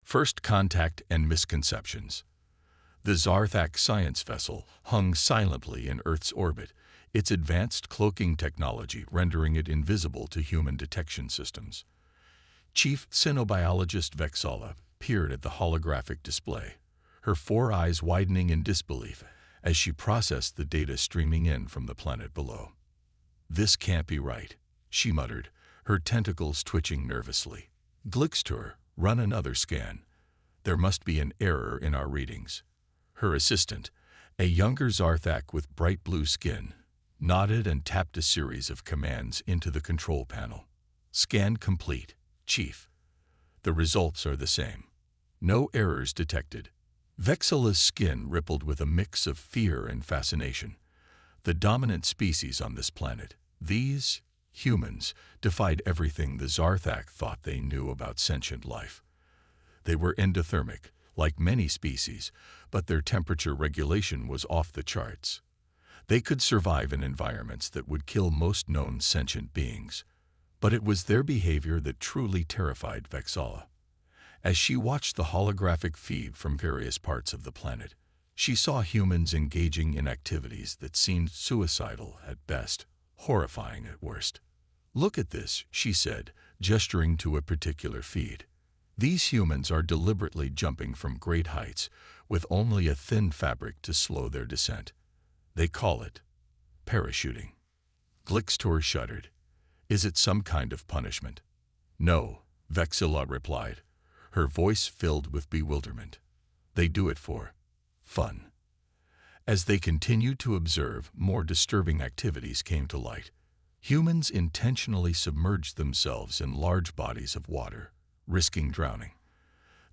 First Contact and Misconceptions. The Zarthak science vessel hung silently in Earth's orbit, its advanced cloaking technology rendering it invisible to human detection systems. Chief Cynobiologist Vexala peered at the holographic display, her four eyes widening in disbelief as she processed the data streaming in from the planet below. "This can't be right," she muttered, her tentacles twitching nervously. "Glixtur, run another scan. There must be an error in our readings." Her assistant, a younger Zarthak with bright blue skin, nodded and tapped a series of commands into the control panel. "Scan complete, Chief. The results are the same. No errors detected." Vexala's skin rippled with a mix of fear and fascination. The dominant species on this planet, these humans, defied everything the Zarthak thought they knew about sentient life. They were endothermic, like many species, but their temperature regulation was off the charts. They could survive in environments that would kill most known sentient beings. But it was their behavior that truly terrified Vexala. As she watched the holographic feed from various parts of the planet, she saw humans engaging in activities that seemed suicidal at best, horrifying at worst. "Look at this," she said, gesturing to a particular feed. "These humans are deliberately jumping from great heights with only a thin fabric to slow their descent. They call it parachuting." Glixtor shuddered. "Is it some kind of punishment?" "No," Vexala replied, her voice filled with bewilderment. "They do it for fun." As they continued to observe, more disturbing activities came to light. Humans intentionally submerged themselves in large bodies of water, risking drowning.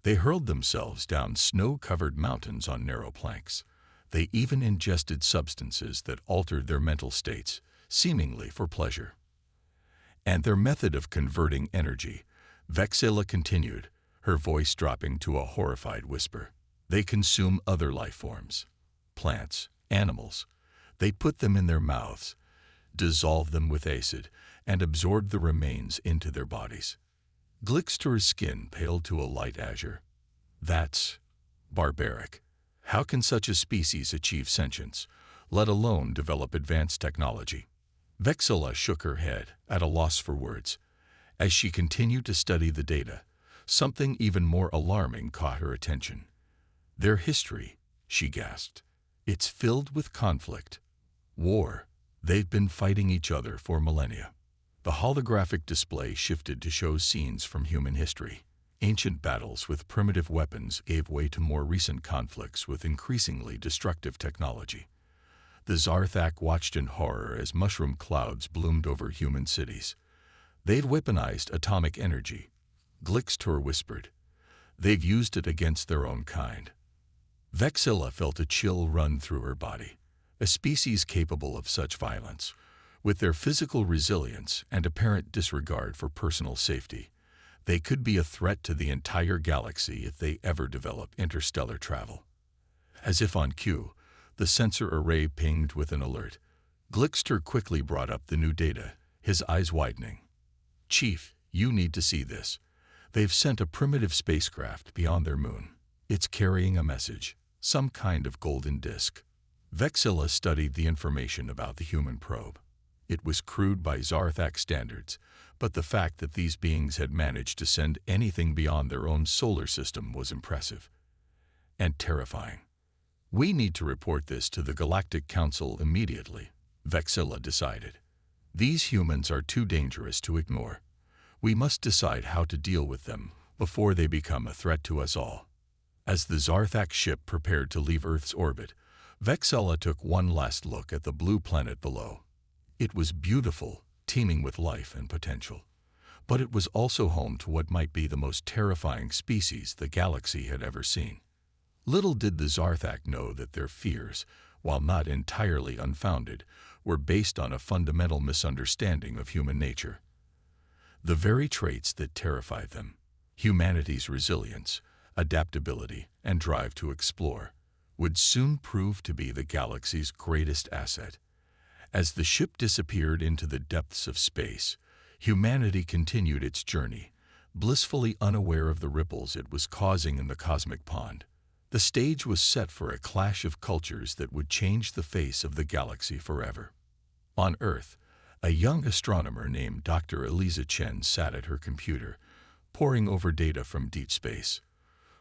They hurled themselves down snow-covered mountains on narrow planks. They even ingested substances that altered their mental states, seemingly for pleasure. "And their method of converting energy," Vexala continued, her voice dropping to a horrified whisper. "They consume other life forms, plants, animals. They put them in their mouths, dissolve them with acid, and absorb the remains into their bodies." Glixtor's skin paled to a light azure. "That's barbaric. How can such a species achieve sentience, let alone develop advanced technology?" Vexala shook her head, at a loss for words. As she continued to study the data, something even more alarming caught her attention. "Their history," she gasped. "It's filled with conflict. War. They've been fighting each other for millennia." The holographic display shifted to show scenes from human history. Ancient battles with primitive weapons gave way to more recent conflicts with increasingly destructive technology. The Zarthak watched in horror as mushroom clouds bloomed over human cities. "They've weaponized atomic energy," Glixtor whispered. "They've used it against their own kind." Vexila felt a chill run through her body. A species capable of such violence, with their physical resilience and apparent disregard for personal safety, they could be a threat to the entire galaxy if they ever develop interstellar travel. As if on cue, the sensor array pinged with an alert. Glixtor quickly brought up the new data, his eyes widening. "Chief, you need to see this. They've sent a primitive spacecraft beyond their moon. It's carrying a message, some kind of golden disk." Vexila studied the information about the human probe. It was crude by Zarthak standards, but the fact that these beings had managed to send anything beyond their own solar system was impressive and terrifying. "We need to report this to the Galactic Council immediately," Vexila decided. "These humans are too dangerous to ignore. We must decide how to deal with them before they become a threat to us all." As the Zarthak ship prepared to leave Earth's orbit, Vexala took one last look at the blue planet below. It was beautiful, teeming with life and potential. But it was also home to what might be the most terrifying species the galaxy had ever seen. Little did the Zarthak know that their fears, while not entirely unfounded, were based on a fundamental misunderstanding of human nature. The very traits that terrified them, humanity's resilience, adaptability, and drive to explore, would soon prove to be the galaxy's greatest asset. As the ship disappeared into the depths of space, humanity continued its journey, blissfully unaware of the ripples it was causing in the cosmic pond. The stage was set for a clash of cultures that would change the face of the galaxy forever. On Earth, a young astronomer named Dr. Eliza Chen sat at her computer, poring over data from deep space.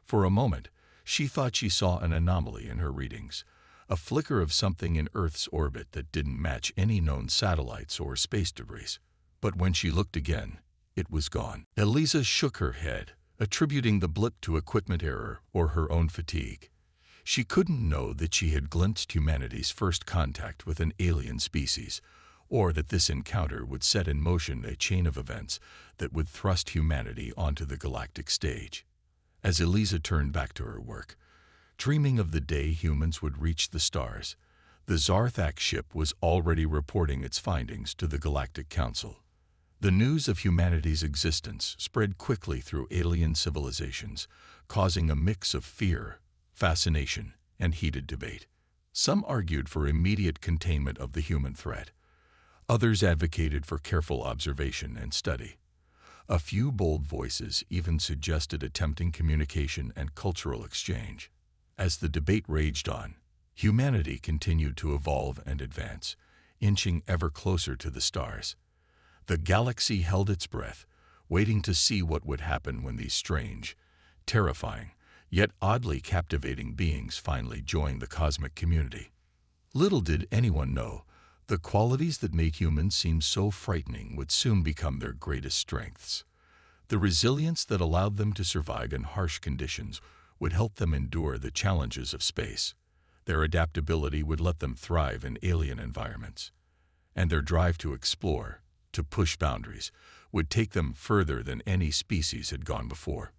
For a moment, she thought she saw an anomaly in her readings, a flicker of something in Earth's orbit that didn't match any known satellites or space debris. But when she looked again, it was gone. Eliza shook her head, attributing the blip to equipment error or her own fatigue. She couldn't know that she had glimpsed humanity's first contact with an alien species, or that this encounter would set in motion a chain of events that would thrust humanity onto the galactic stage. As Eliza turned back to her work, dreaming of the day humans would reach the stars, the Zarthak ship was already reporting its findings to the Galactic Council. The news of humanity's existence spread quickly through alien civilizations, causing a mix of fear, fascination, and heated debate. Some argued for immediate containment of the human threat. Others advocated for careful observation and study. A few bold voices even suggested attempting communication and cultural exchange. As the debate raged on, humanity continued to evolve and advance, inching ever closer to the stars. The galaxy held its breath, waiting to see what would happen when these strange, terrifying, yet oddly captivating beings finally joined the cosmic community. Little did anyone know, the qualities that made humans seem so frightening would soon become their greatest strengths. The resilience that allowed them to survive in harsh conditions would help them endure the challenges of space. Their adaptability would let them thrive in alien environments. And their drive to explore, to push boundaries, would take them further than any species had gone before.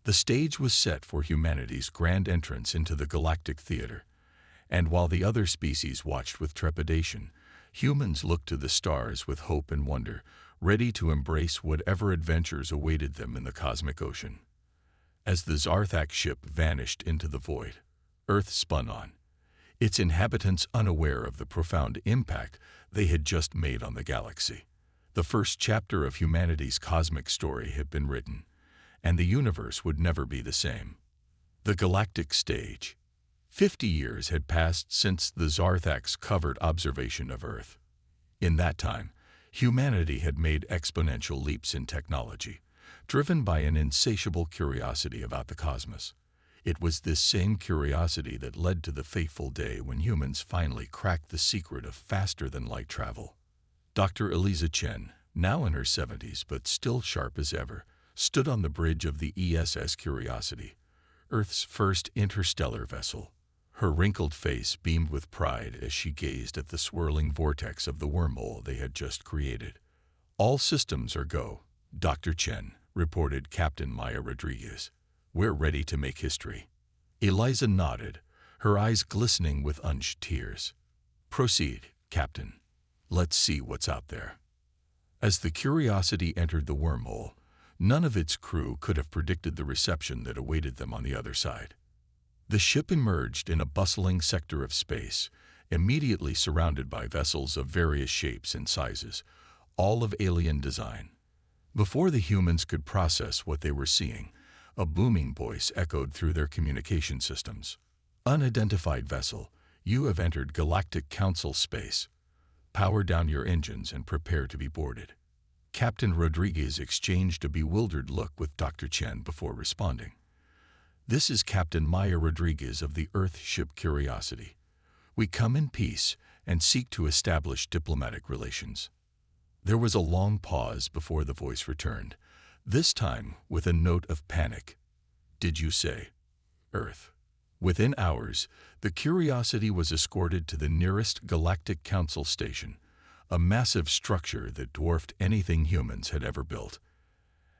The stage was set for humanity's grand entrance into the galactic theater, and while the other species watched with trepidation, humans looked to the stars with hope and wonder, ready to embrace whatever adventures awaited them in the cosmic ocean. As the Zarthak ship vanished into the void, Earth spun on, its inhabitants unaware of the profound impact they had just made on the galaxy. The first chapter of humanity's cosmic story had been written, and the universe would never be the same. The galactic stage. 50 years had passed since the Zarthak's covered observation of Earth. In that time, humanity had made exponential leaps in technology, driven by an insatiable curiosity about the cosmos. It was this same curiosity that led to the fateful day when humans finally cracked the secret of faster-than-light travel. Dr. Eliza Chen, now in her 70s but still sharp as ever, stood on the bridge of the ESS Curiosity, Earth's first interstellar vessel. Her wrinkled face beamed with pride as she gazed at the swirling vortex of the wormhole they had just created. "All systems are go," Dr. Chen reported Captain Maya Rodriguez. "We're ready to make history." Eliza nodded, her eyes glistening with unused tears. "Proceed, Captain. Let's see what's out there." As the Curiosity entered the wormhole, none of its crew could have predicted the reception that awaited them on the other side. The ship emerged in a bustling sector of space, immediately surrounded by vessels of various shapes and sizes, all of alien design. Before the humans could process what they were seeing, a booming voice echoed through their communication systems. "Unidentified vessel, you have entered Galactic Council space. Power down your engines and prepare to be boarded." Captain Rodriguez exchanged a bewildered look with Dr. Chen before responding. "This is Captain Maya Rodriguez of the Earth ship Curiosity. We come in peace and seek to establish diplomatic relations." There was a long pause before the voice returned, this time with a note of panic. "Did you say Earth?" Within hours, the Curiosity was escorted to the nearest Galactic Council station, a massive structure that dwarfed anything humans had ever built.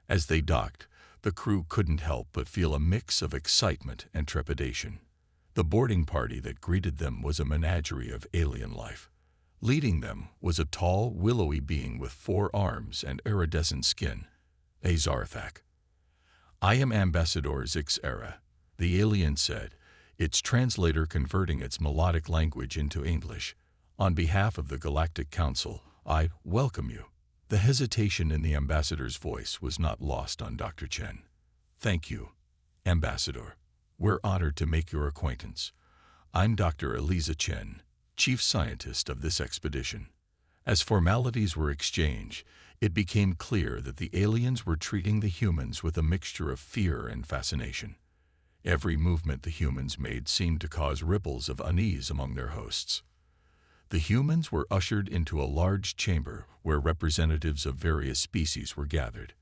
As they docked, the crew couldn't help but feel a mix of excitement and trepidation. The boarding party that greeted them was a menagerie of alien life. Leading them was a tall, willowy being with 4 arms and iridescent skin, a Zarthak. "I am Ambassador Zixera," the alien said, its translator converting its melodic language into English. "On behalf of the Galactic Council, I welcome you." The hesitation in the ambassador's voice was not lost on Dr. Chen. "Thank you, Ambassador. We're honored to make your acquaintance. I'm Dr. Eliza Chen, chief scientist of this expedition." As formalities were exchanged, it became clear that the aliens were treating the humans with a mixture of fear and fascination. Every movement the humans made seemed to cause ripples of unease among their hosts. The humans were ushered into a large chamber where representatives of various species were gathered.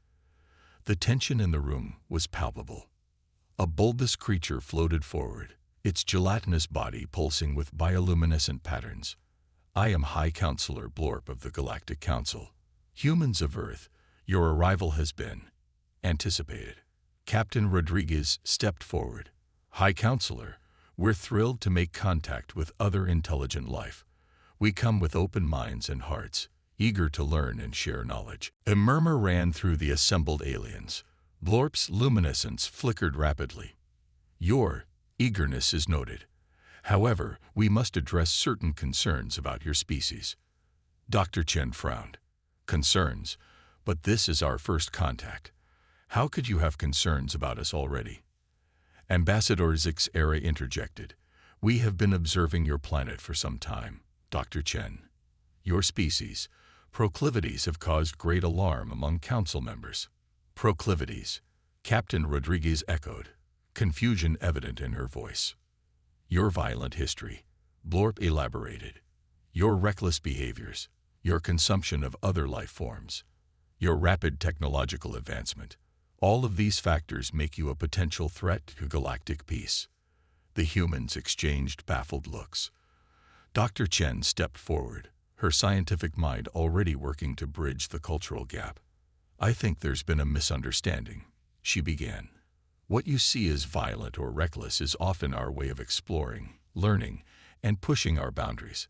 The tension in the room was palpable. A bulbous creature floated forward, its gelatinous body pulsing with bioluminescent patterns. "I am High Counselor Blorp of the Galactic Council. Humans of Earth, your arrival has been anticipated." Captain Rodriguez stepped forward. "High Counselor, we're thrilled to make contact with other intelligent life. We come with open minds and hearts, eager to learn and share knowledge." A murmur ran through the assembled aliens. Blorp's luminescence flickered rapidly. "Your eagerness is noted. However, we must address certain concerns about your species." Dr. Chen frowned. "Concerns? But this is our first contact. How could you have concerns about us already?" Ambassador Zixera interjected. "We have been observing your planet for some time, Dr. Chen. Your species, proclivities, have caused great alarm among council members." "Proclivities?" Captain Rodriguez echoed, confusion evident in her voice. "Your violent history," Blorp elaborated. "Your reckless behaviors, your consumption of other life forms, your rapid technological advancement. All of these factors make you a potential threat to galactic peace." The humans exchanged baffled looks. Dr. Chen stepped forward, her scientific mind already working to bridge the cultural gap. "I think there's been a misunderstanding," she began. "What you see as violent or reckless is often our way of exploring, learning, and pushing our boundaries.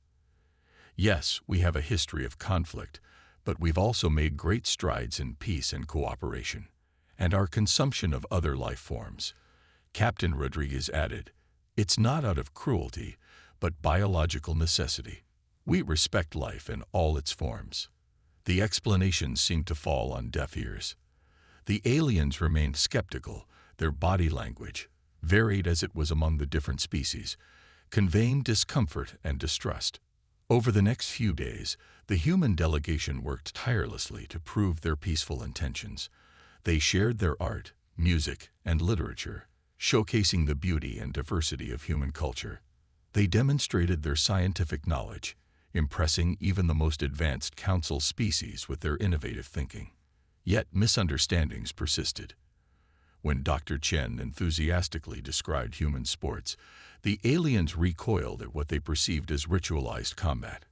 Yes, we have a history of conflict, but we've also made great strides in peace and cooperation. And our consumption of other life forms," Captain Rodriguez added, "it's not out of cruelty, but biological necessity. We respect life in all its forms." The explanations seemed to fall on deaf ears. The aliens remained skeptical, their body language, varied as it was among the different species, conveying discomfort and distrust. Over the next few days, the human delegation worked tirelessly to prove their peaceful intentions. They shared their art, music, and literature, showcasing the beauty and diversity of human culture. They demonstrated their scientific knowledge, impressing even the most advanced council species with their innovative thinking. Yet misunderstandings persisted. When Dr. Chen enthusiastically described human sports, the aliens recoiled at what they perceived as ritualized combat.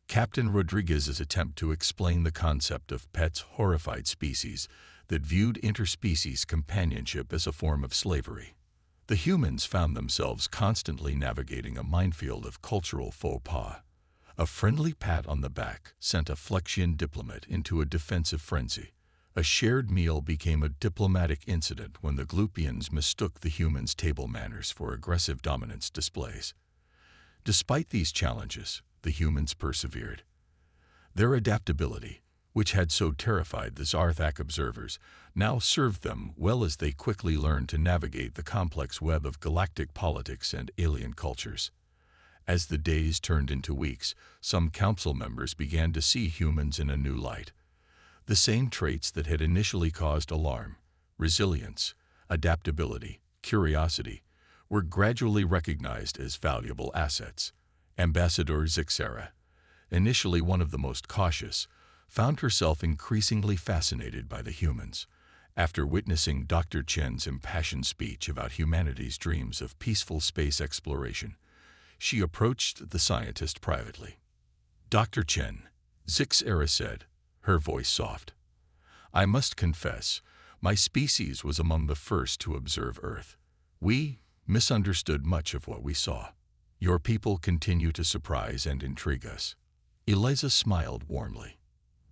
Captain Rodriguez's attempt to explain the concept of pets horrified species that viewed interspecies companionship as a form of slavery. The humans found themselves constantly navigating a minefield of cultural faux pas. A friendly pat on the back sent a Flexian diplomat into a defensive frenzy. A shared meal became a diplomatic incident when the Glupians mistook the humans' table manners for aggressive dominance displays. Despite these challenges, the humans persevered. Their adaptability, which had so terrified the Zarthak observers, now served them well as they quickly learned to navigate the complex web of galactic politics and alien cultures. As the days turned into weeks, some council members began to see humans in a new light. The same traits that had initially caused alarm, resilience, adaptability, curiosity, were gradually recognized as valuable assets. Ambassador Zixera, initially one of the most cautious, found herself increasingly fascinated by the humans. After witnessing Dr. Chen's impassioned speech about humanity's dreams of peaceful space exploration, she approached the scientist privately. "Dr. Chen," Zixera said, her voice soft, "I must confess, my species was among the first to observe Earth. We misunderstood much of what we saw. Your people continue to surprise and intrigue us." Eliza smiled warmly.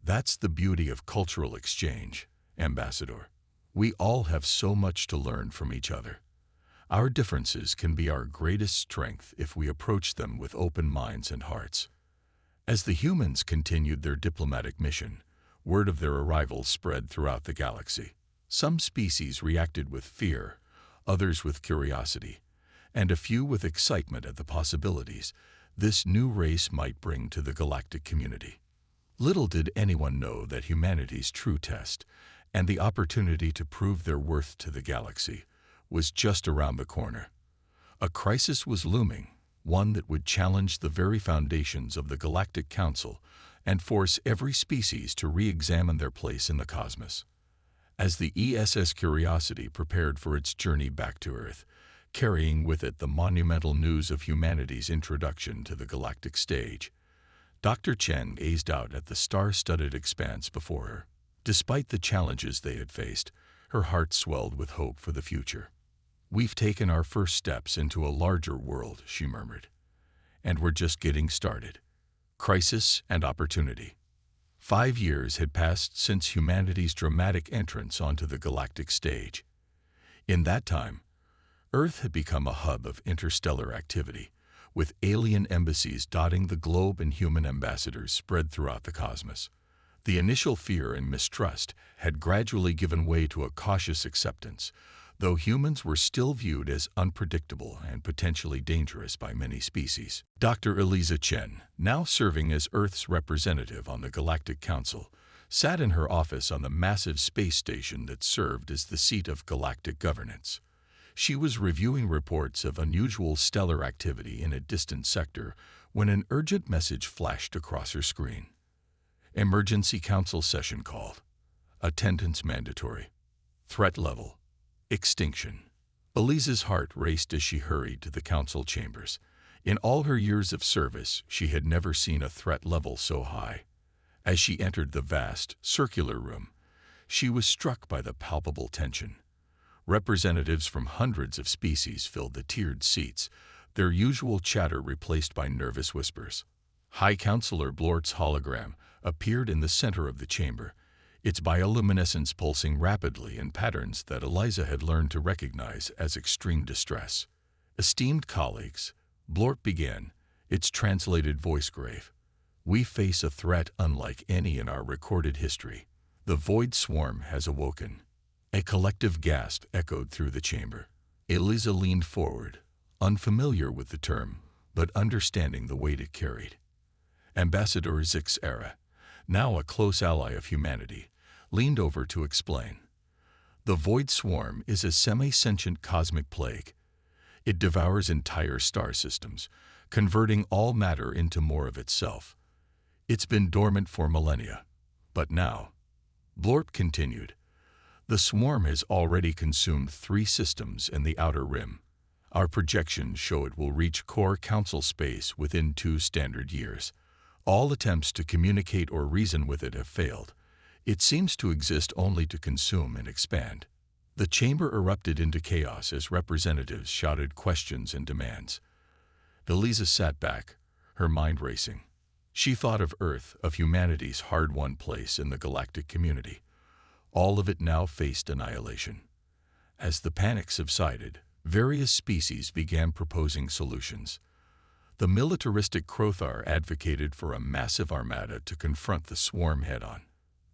"That's the beauty of cultural exchange, Ambassador. We all have so much to learn from each other. Our differences can be our greatest strength if we approach them with open minds and hearts." As the humans continued their diplomatic mission, Word of their arrival spread throughout the galaxy. Some species reacted with fear, others with curiosity, and a few with excitement at the possibilities this new race might bring to the galactic community. Little did anyone know that humanity's true test, and the opportunity to prove their worth to the galaxy, was just around the corner. A crisis was looming, one that would challenge the very foundations of the Galactic Council and force every species to re-examine their place in the cosmos. As the ESS Curiosity prepared for its journey back to Earth, carrying with it the monumental news of humanity's introduction to the galactic stage, Dr. Chen gazed out at the star-studded expanse before her. Despite the challenges they had faced, her heart swelled with hope for the future. "We've taken our first steps into a larger world," she murmured. "And we're just getting started." Crisis and opportunity. 5 years had passed since humanity's dramatic entrance onto the galactic stage. In that time, Earth had become a hub of interstellar activity, with alien embassies dotting the globe and human ambassadors spread throughout the cosmos. The initial fear and mistrust had gradually given way to a cautious acceptance, though humans were still viewed as unpredictable and potentially dangerous by many species. Dr. Eliza Chen, now serving as Earth's representative on the Galactic Council, sat in her office on the massive space station that served as the seat of galactic governance. She was reviewing reports of unusual stellar activity in a distant sector when an urgent message flashed across her screen. Emergency Council session called. Attendance mandatory. Threat level. Extinction. Eliza's heart raced as she hurried to the council chambers. In all her years of service, she had never seen a threat level so high. As she entered the vast, circular room, she was struck by the palpable tension. Representatives from hundreds of species filled the tiered seats, their usual chatter replaced by nervous whispers. High Counselor Blort's hologram appeared in the center of the chamber, its bioluminescence pulsing rapidly in patterns that Eliza had learned to recognize as extreme distress. "Esteemed colleagues," Blort began, its translated voice grave, "we face a threat unlike any in our recorded history. The void swarm has awoken." A collective gasp echoed through the chamber. Eliza leaned forward, unfamiliar with the term, but understanding the weight it carried. Ambassador Zix Era, now a close ally of humanity, leaned over to explain. "The void swarm is a semi-sentient cosmic plague. It devours entire star systems, converting all matter into more of itself. It's been dormant for millennia, but now," Blort continued, "the swarm has already consumed 3 systems in the outer rim. Our projections show it will reach core council space within 2 standard years. All attempts to communicate or reason with it have failed. It seems to exist only to consume and expand." The chamber erupted into chaos as representatives shouted questions and demands. Eliza sat back, her mind racing. She thought of Earth, of humanity's hard-won place in the galactic community. All of it now faced annihilation. As the panic subsided, various species began proposing solutions. The militaristic Crothar advocated for a massive armada to confront the swarm head-on.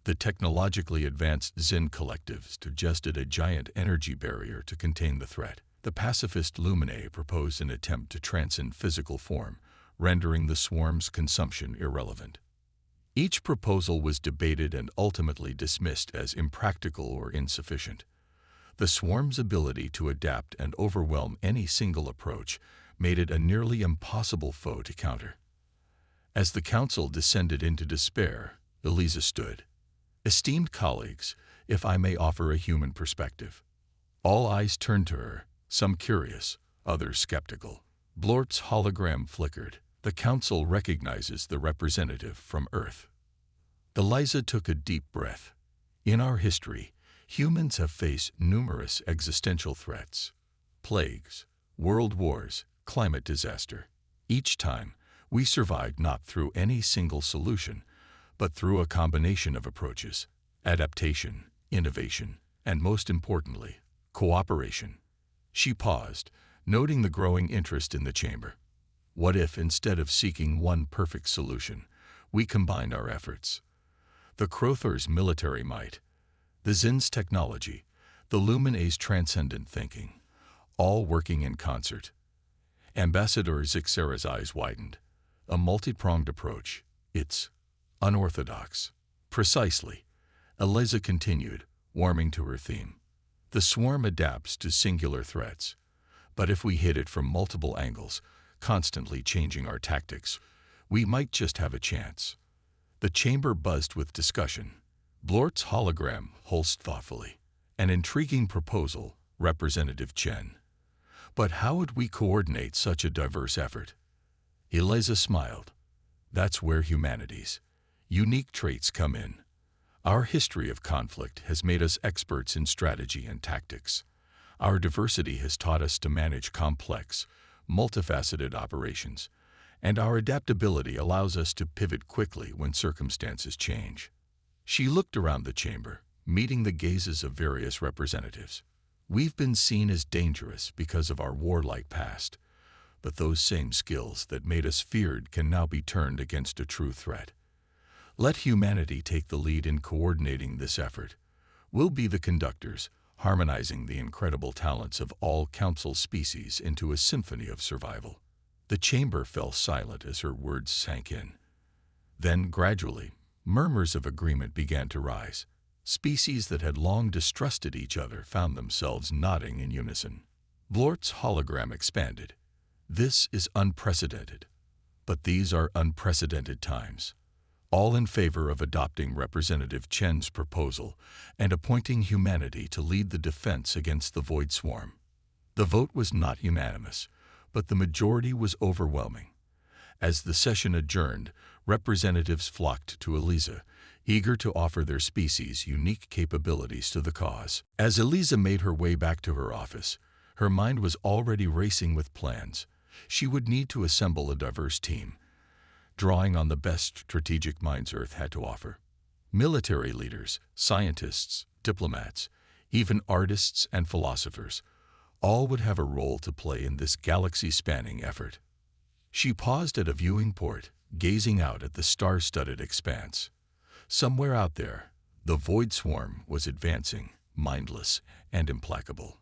The technologically advanced Zen collectives suggested a giant energy barrier to contain the threat. The pacifist Luminae proposed an attempt to transcend physical form, rendering the swarm's consumption irrelevant. Each proposal was debated and ultimately dismissed as impractical or insufficient. The swarm's ability to adapt and overwhelm any single approach made it a nearly impossible foe to counter. As the council descended into despair, Eliza stood. "Esteemed colleagues, if I may offer a human perspective." All eyes turned to her, some curious, others skeptical. Blort's hologram flickered. "The council recognizes the representative from Earth." Eliza took a deep breath. "In our history, humans have faced numerous existential threats. Plagues, world wars, climate disaster. Each time, we survived not through any single solution, but through a combination of approaches: adaptation, innovation, and most importantly, cooperation." She paused, noting the growing interest in the chamber. "What if, instead of seeking one perfect solution, we combined our efforts?" the Crothor's military might, the Zin's technology, the Luminae's transcendent thinking, all working in concert. Ambassador Zixera's eyes widened. A multi-pronged approach. It's unorthodox. Precisely. Eliza continued, warming to her theme. The swarm adapts to singular threats. But if we hit it from multiple angles, constantly changing our tactics, we might just have a chance. The chamber buzzed with discussion. Blort's hologram pulsed thoughtfully. An intriguing proposal, Representative Chen. But how would we coordinate such a diverse effort? Eliza smiled. That's where humanity's unique traits come in. Our history of conflict has made us experts in strategy and tactics. Our diversity has taught us to manage complex, multifaceted operations, and our adaptability allows us to pivot quickly when circumstances change. She looked around the chamber, meeting the gazes of various representatives. We've been seen as dangerous because of our warlike past, but those same skills that made us feared can now be turned against a true threat. Let humanity take the lead in coordinating this effort. We'll be the conductors, harmonizing the incredible talents of all council species into a symphony of survival. The chamber fell silent as her words sank in. Then, gradually, murmurs of agreement began to rise. Species that had long distrusted each other found themselves nodding in unison. Blort's hologram expanded. This is unprecedented. But these are unprecedented times. All in favor of adopting Representative Chen's proposal and appointing humanity to lead the defense against the Void Swarm. The vote was not unanimous, but the majority was overwhelming. As the session adjourned, representatives flocked to Eliza, eager to offer their species' unique capabilities to the cause. As Eliza made her way back to her office, her mind was already racing with plans. She would need to assemble a diverse team, drawing on the best strategic minds Earth had to offer. Military leaders, scientists, diplomats, even artists and philosophers, all would have a role to play in this galaxy-spanning effort. She paused at a viewing port, gazing out at the star-studded expanse. Somewhere out there, the Void Swarm was advancing, mindless and implacable.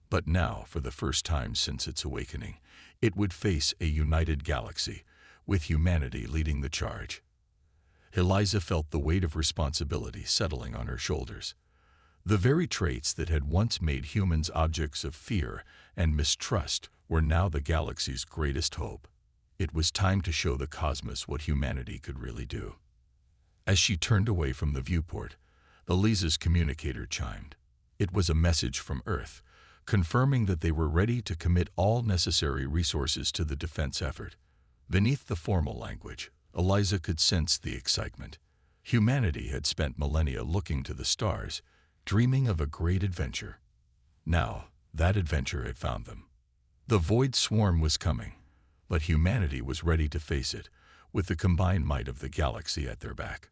But now, for the first time since its awakening, it would face a united galaxy, with humanity leading the charge. Eliza felt the weight of responsibility settling on her shoulders. The very traits that had once made humans objects of fear and mistrust were now the galaxy's greatest hope. It was time to show the cosmos what humanity could really do. As she turned away from the viewport, Eliza's communicator chimed. It was a message from Earth, confirming that they were ready to commit all necessary resources to the defense effort. Beneath the formal language, Eliza could sense the excitement. Humanity had spent millennia looking to the stars, dreaming of a great adventure. Now, that adventure had found them. The Void Swarm was coming, but humanity was ready to face it, with the combined might of the galaxy at their back.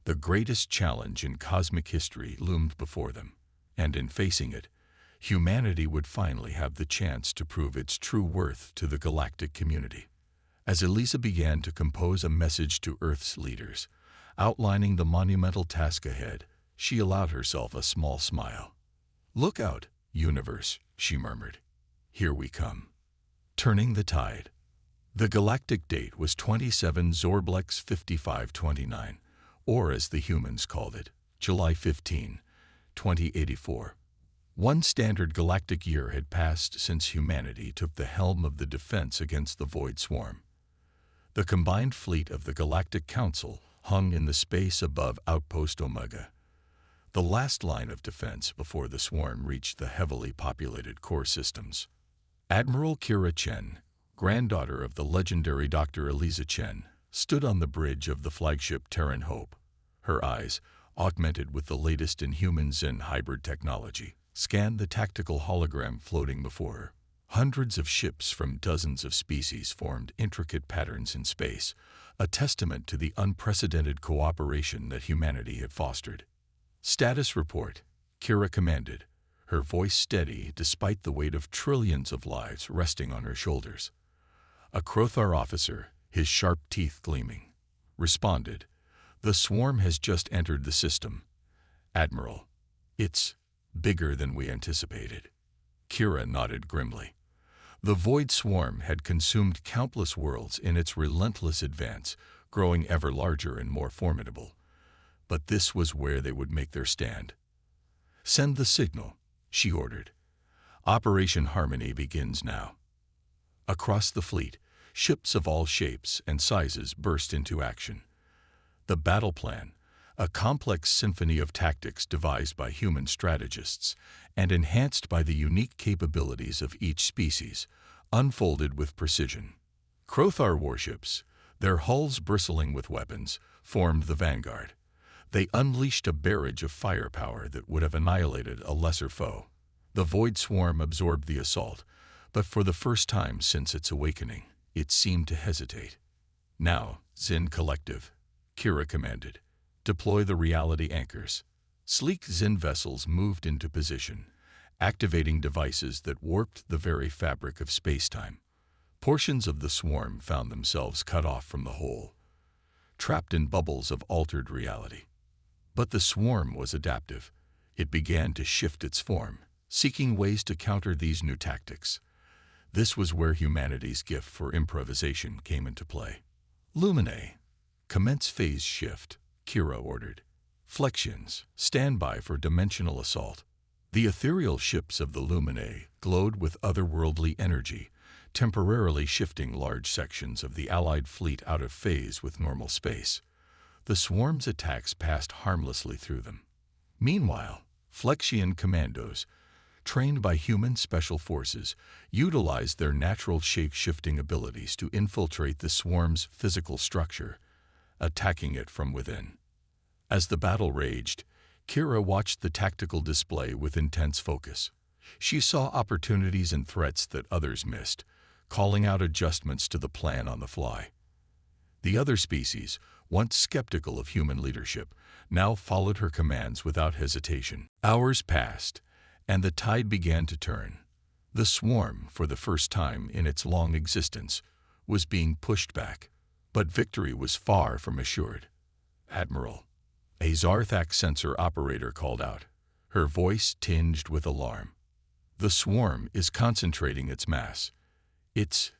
The greatest challenge in cosmic history loomed before them, and in facing it, humanity would finally have the chance to prove its true worth to the galactic community. As Eliza began to compose a message to Earth's leaders, outlining the monumental task ahead, she allowed herself a small smile. "Look out, universe," she murmured. "Here we come." Turning the tide. The galactic date was 27 Zorblex 5529, or as the humans called it, July 15, 2084. One standard galactic year had passed since humanity took the helm of the defense against the Void Swarm. The combined fleet of the Galactic Council hung in the space above Outpost Omega, the last line of defense before the swarm reached the heavily populated core systems. Admiral Kira Chen, granddaughter of the legendary Dr. Eliza Chen, stood on the bridge of the flagship Terran Hope. Her eyes, augmented with the latest in humans and hybrid technology, scanned the tactical hologram floating before her. Hundreds of ships from dozens of species formed intricate patterns in space, a testament to the unprecedented cooperation that humanity had fostered. "Status report," Kira commanded, her voice steady despite the weight of trillions of lives resting on her shoulders. A Crothar officer, his sharp teeth gleaming, responded, The swarm has just entered the system. Admiral, it's bigger than we anticipated. Kira nodded grimly. The void swarm had consumed countless worlds in its relentless advance, growing ever larger and more formidable. But this was where they would make their stand. Send the signal, she ordered. Operation Harmony begins now. Across the fleet, ships of all shapes and sizes burst into action. The battle plan, a complex symphony of tactics devised by human strategists and enhanced by the unique capabilities of each species, unfolded with precision. Krothar warships, their hulls bristling with weapons, formed the vanguard. They unleashed a barrage of firepower that would have annihilated a lesser foe. The void swarm absorbed the assault, but for the first time since its awakening, it seemed to hesitate. Now, Zin Collective, Kira commanded. Deploy the reality anchors. Sleek Zin vessels moved into position, activating devices that warped the very fabric of space-time. Portions of the swarm found themselves cut off from the whole, trapped in bubbles of altered reality. But the swarm was adaptive. It began to shift its form, seeking ways to counter these new tactics. This was where humanity's gift for improvisation came into play. Luminae, commence phase shift, Kira ordered. Flexions, stand by for dimensional assault. The ethereal ships of the Luminae glowed with otherworldly energy, temporarily shifting large sections of the Allied fleet out of phase with normal space. The swarm's attacks passed harmlessly through them. Meanwhile, Flexion commandos, trained by human special forces, utilized their natural shape-shifting abilities to infiltrate the swarm's physical structure, attacking it from within. As the battle raged, Kira watched the tactical display with intense focus. She saw opportunities and threats that others missed, calling out adjustments to the plan on the fly. The other species, once skeptical of human leadership, now followed her commands without hesitation. Hours passed, and the tide began to turn. The swarm, for the first time in its long existence, was being pushed back. But victory was far from assured. Admiral, a Zarthak sensor operator called out, her voice tinged with alarm. The swarm is concentrating its mass. It's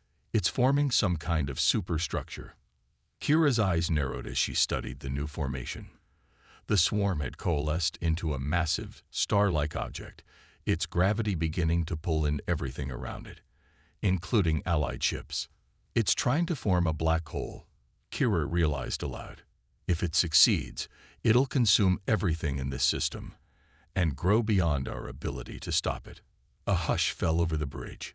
forming some kind of superstructure. Kira's eyes narrowed as she studied the new formation. The swarm had coalesced into a massive, star-like object, its gravity beginning to pull in everything around it, including Allied ships. It's trying to form a black hole, Kira realized aloud. If it succeeds, it'll consume everything in this system and grow beyond our ability to stop it. A hush fell over the bridge.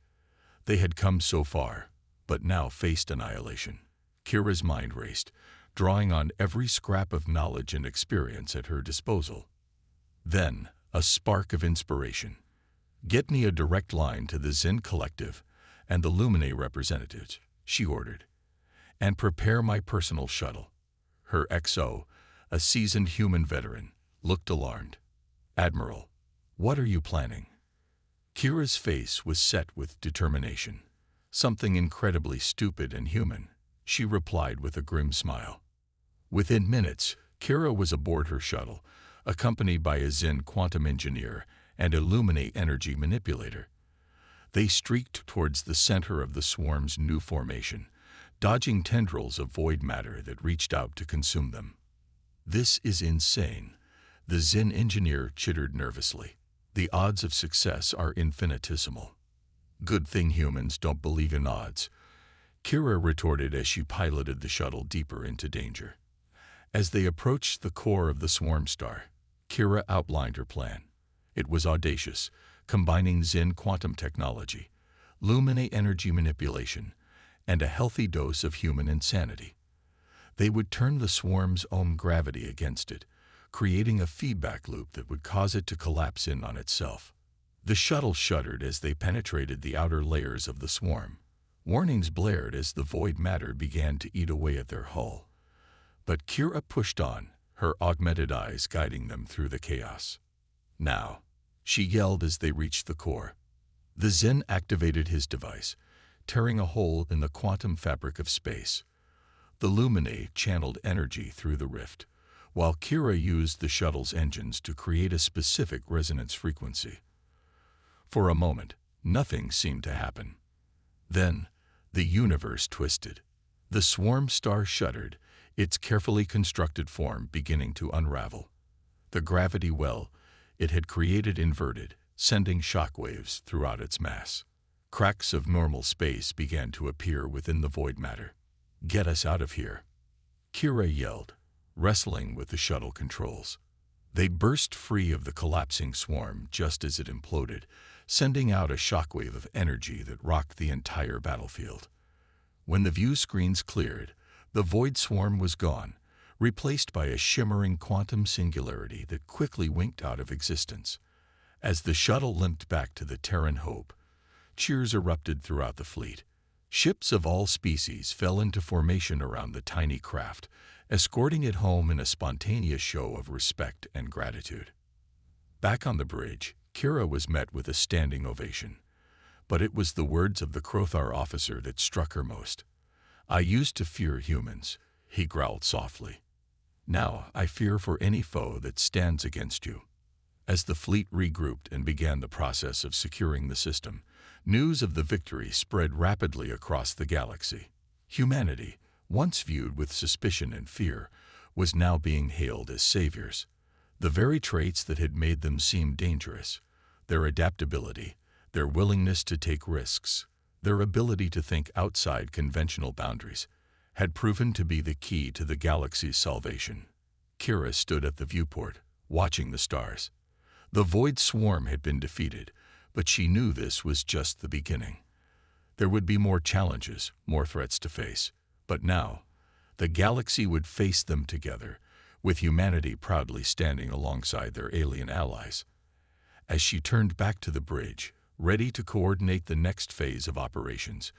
They had come so far, but now faced annihilation. Kira's mind raced, drawing on every scrap of knowledge and experience at her disposal. Then, a spark of inspiration. Get me a direct line to the Zin Collective and the Luminae representatives, she ordered, and prepare my personal shuttle. Her XO, a seasoned human veteran, looked alarmed. Admiral, what are you planning? Kira's face was set with determination. Something incredibly stupid and human, she replied with a grim smile. Within minutes, Kira was aboard her shuttle, accompanied by a Zin quantum engineer and a Luminae energy manipulator. They streaked towards the center of the swarm's new formation, dodging tendrils of void matter that reached out to consume them. This is insane, the Zin engineer chittered nervously. The odds of success are infinitesimal. Good thing humans don't believe in odds, Kira retorted as she piloted the shuttle deeper into danger. As they approached the core of the swarm star, Kira outlined her plan. It was audacious, combining Zin quantum technology, Luminae energy manipulation, and a healthy dose of human insanity. They would turn the swarm's own gravity against it, creating a feedback loop that would cause it to collapse in on itself. The shuttle shuddered as they penetrated the outer layers of the swarm. Warnings blared as the void matter began to eat away at their hull. But Kira pushed on, her augmented eyes guiding them through the chaos. Now, she yelled as they reached the core. The Zin activated his device, tearing a hole in the quantum fabric of space. The Luminae channeled energy through the rift, while Kira used the shuttle's engines to create a specific resonance frequency. For a moment, nothing seemed to happen. Then, the universe twisted. The swarm star shuddered, its carefully constructed form beginning to unravel. The gravity well it had created inverted, sending shockwaves throughout its mass. Cracks of normal space began to appear within the void matter. "Get us out of here," Kira yelled, wrestling with the shuttle controls. They burst free of the collapsing swarm just as it imploded, sending out a shockwave of energy that rocked the entire battlefield. When the view screens cleared, the void swarm was gone, replaced by a shimmering quantum singularity that quickly winked out of existence. As the shuttle limped back to the Terran Hope, cheers erupted throughout the fleet. Ships of all species fell into formation around the tiny craft, escorting it home in a spontaneous show of respect and gratitude. Back on the bridge, Kira was met with a standing ovation. But it was the words of the Crothar officer that struck her most. "I used to fear humans," he growled softly. "Now I fear for any foe that stands against you." As the fleet regrouped and began the process of securing the system, news of the victory spread rapidly across the galaxy. Humanity, once viewed with suspicion and fear, was now being hailed as saviors. The very traits that had made them seem dangerous, their adaptability, their willingness to take risks, their ability to think outside conventional boundaries, had proven to be the key to the galaxy's salvation. Kira stood at the viewport, watching the stars. The void swarm had been defeated, but she knew this was just the beginning. There would be more challenges, more threats to face. But now, the galaxy would face them together, with humanity proudly standing alongside their alien allies. As she turned back to the bridge, ready to coordinate the next phase of operations,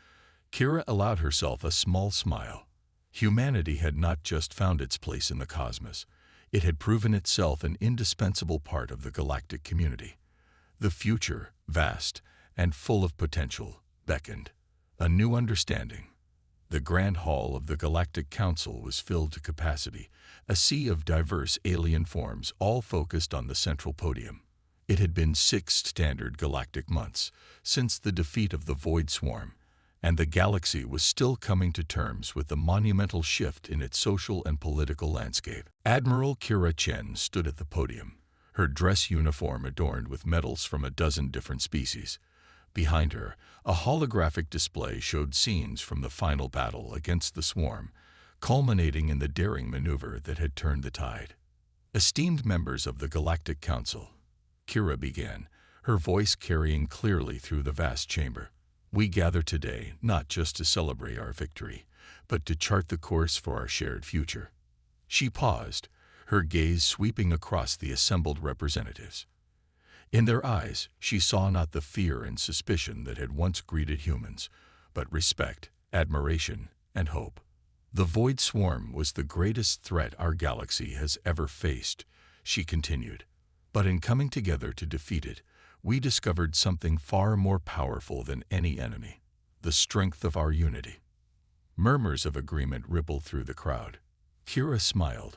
Kira allowed herself a small smile. Humanity had not just found its place in the cosmos, it had proven itself an indispensable part of the galactic community. The future, vast and full of potential, beckoned. A new understanding. The Grand Hall of the Galactic Council was filled to capacity, a sea of diverse alien forms all focused on the central podium. It had been 6 standard galactic months since the defeat of the Void Swarm, and the galaxy was still coming to terms with the monumental shift in its social and political landscape. Admiral Kira Chen stood at the podium, her dress uniform adorned with medals from a dozen different species. Behind her, a holographic display showed scenes from the final battle against the swarm, culminating in the daring maneuver that had turned the tide. "Esteemed members of the Galactic Council," Kira began, her voice carrying clearly through the vast chamber. "We gather today not just to celebrate our victory, but to chart the course for our shared future." She paused, her gaze sweeping across the assembled representatives. In their eyes, she saw not the fear and suspicion that had once greeted humans, but respect, admiration, and hope. "The Void Swarm was the greatest threat our galaxy has ever faced," she continued. "But in coming together to defeat it, we discovered something far more powerful than any enemy: the strength of our unity." Murmurs of agreement rippled through the crowd. Kira smiled,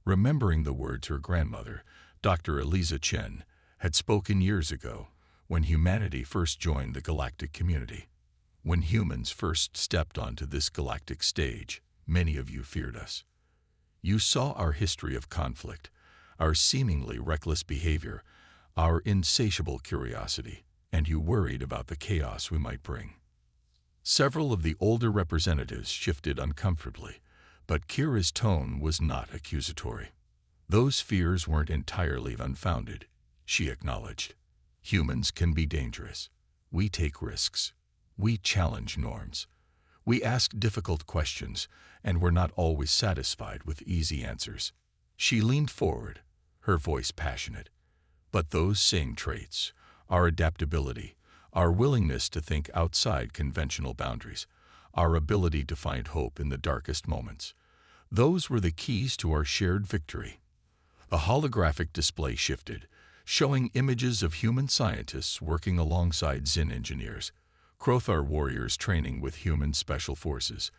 remembering the words her grandmother, Dr. Eliza Chen, had spoken years ago, when humanity first joined the galactic community. "When humans first stepped onto this galactic stage, many of you feared us. You saw our history of conflict, our seemingly reckless behavior, our insatiable curiosity, and you worried about the chaos we might bring." Several of the older representatives shifted uncomfortably, but Kira's tone was not accusatory. "Those fears weren't entirely unfounded," she acknowledged. "Humans can be dangerous. We take risks. We challenge norms. We ask difficult questions, and we're not always satisfied with easy answers." She leaned forward, her voice passionate. "But those same traits, our adaptability, our willingness to think outside conventional boundaries, our ability to find hope in the darkest moments, those were the keys to our shared victory." The holographic display shifted, showing images of human scientists working alongside Zin engineers, Crothar warriors training with human special forces,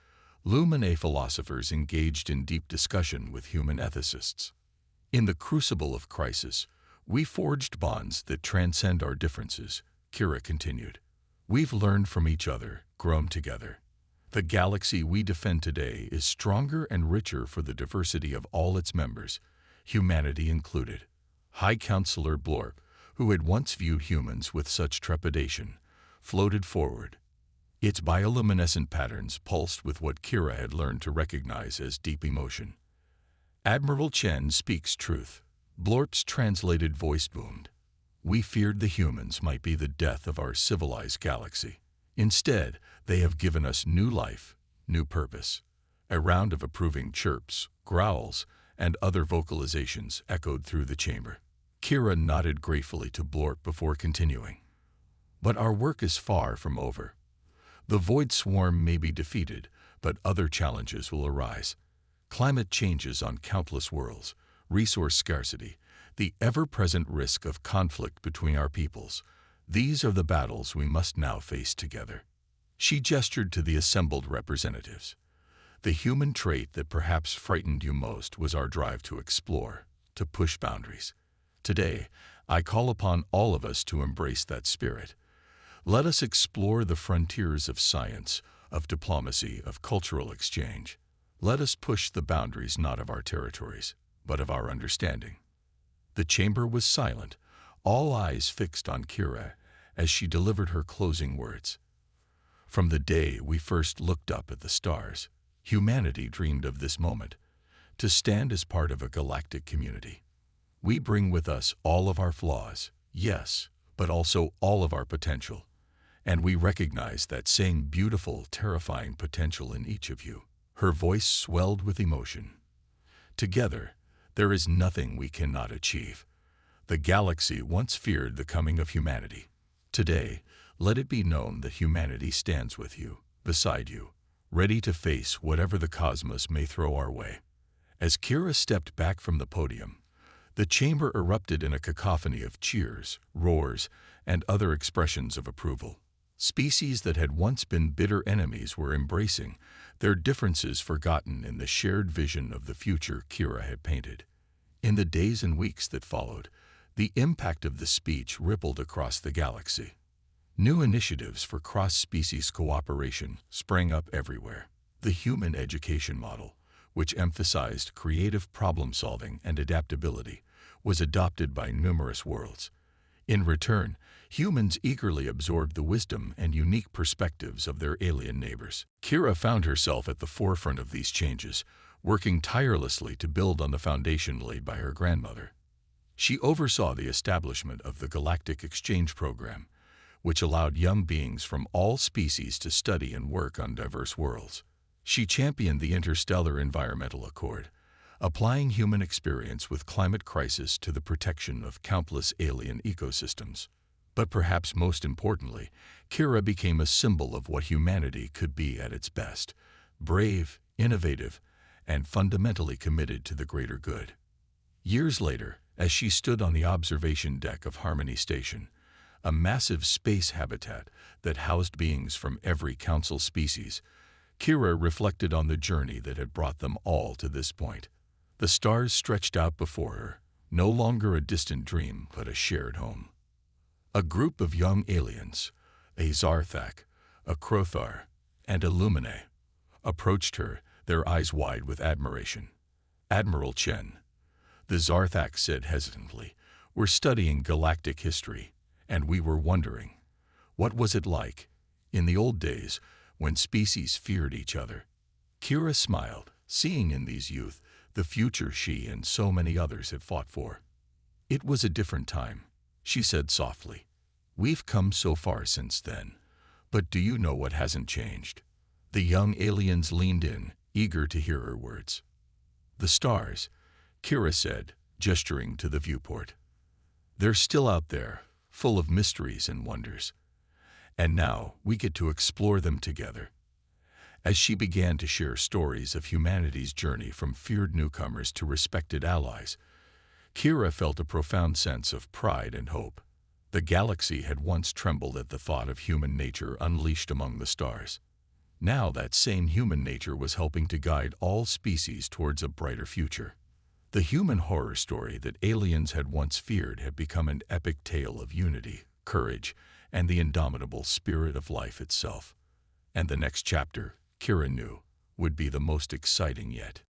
Lumine philosophers engaged in deep discussion with human ethicists. In the crucible of crisis, we forged bonds that transcend our differences, Kira continued. We've learned from each other, grown together. The galaxy we defend today is stronger and richer for the diversity of all its members, humanity included. High Counselor Blorp, who had once viewed humans with such trepidation, floated forward. Its bioluminescent patterns pulsed with what Kira had learned to recognize as deep emotion. Admiral Chen speaks truth. Blorp's translated voice boomed. We feared the humans might be the death of our civilized galaxy. Instead, they have given us new life, new purpose. A round of approving chirps, growls, and other vocalizations echoed through the chamber. Kira nodded gratefully to Blorp before continuing. But our work is far from over. The Void Swarm may be defeated, but other challenges will arise. Climate changes on countless worlds, resource scarcity, the ever-present risk of conflict between our peoples. These are the battles we must now face together. She gestured to the assembled representatives. The human trait that perhaps frightened you most was our drive to explore, to push boundaries. Today, I call upon all of us to embrace that spirit. Let us explore the frontiers of science, of diplomacy, of cultural exchange. Let us push the boundaries not of our territories, but of our understanding. The chamber was silent, all eyes fixed on Kira as she delivered her closing words. From the day we first looked up at the stars, humanity dreamed of this moment, to stand as part of a galactic community. We bring with us all of our flaws, yes, but also all of our potential. And we recognize that same beautiful, terrifying potential in each of you. Her voice swelled with emotion. Together, there is nothing we cannot achieve. The galaxy once feared the coming of humanity. Today, let it be known that humanity stands with you, beside you, ready to face whatever the cosmos may throw our way. As Kira stepped back from the podium, the chamber erupted in a cacophony of cheers, roars, and other expressions of approval. Species that had once been bitter enemies were embracing, their differences forgotten in the shared vision of the future Kira had painted. In the days and weeks that followed, the impact of the speech rippled across the galaxy. New initiatives for cross-species cooperation sprang up everywhere. The human education model, which emphasized creative problem-solving and adaptability, was adopted by numerous worlds. In return, humans eagerly absorbed the wisdom and unique perspectives of their alien neighbors. Kira found herself at the forefront of these changes, working tirelessly to build on the foundation laid by her grandmother. She oversaw the establishment of the Galactic Exchange Program, which allowed young beings from all species to study and work on diverse worlds. She championed the Interstellar Environmental Accord, applying human experience with climate crisis to the protection of countless alien ecosystems. But perhaps most importantly, Kira became a symbol of what humanity could be at its best: brave, innovative, and fundamentally committed to the greater good. Years later, as she stood on the observation deck of Harmony Station, a massive space habitat that housed beings from every council species, Kira reflected on the journey that had brought them all to this point. The stars stretched out before her, no longer a distant dream, but a shared home. A group of young aliens, a Zarthak, a Krothar, and a Lumine, approached her, their eyes wide with admiration. Admiral Chen, the Zarthak said hesitantly, "We're studying galactic history, and we were wondering, what was it like, in the old days, when species feared each other?" Kira smiled, seeing in these youth the future she and so many others had fought for. "It was a different time," she said softly. "We've come so far since then, but do you know what hasn't changed?" The young aliens leaned in, eager to hear her words. "The stars," Kira said, gesturing to the viewport. "They're still out there, full of mysteries and wonders. And now we get to explore them together." As she began to share stories of humanity's journey from feared newcomers to respected allies, Kira felt a profound sense of pride and hope. The galaxy had once trembled at the thought of human nature unleashed among the stars. Now that same human nature was helping to guide all species towards a brighter future. The human horror story that aliens had once feared had become an epic tale of unity, courage, and the indomitable spirit of life itself. And the next chapter, Kira knew, would be the most exciting yet.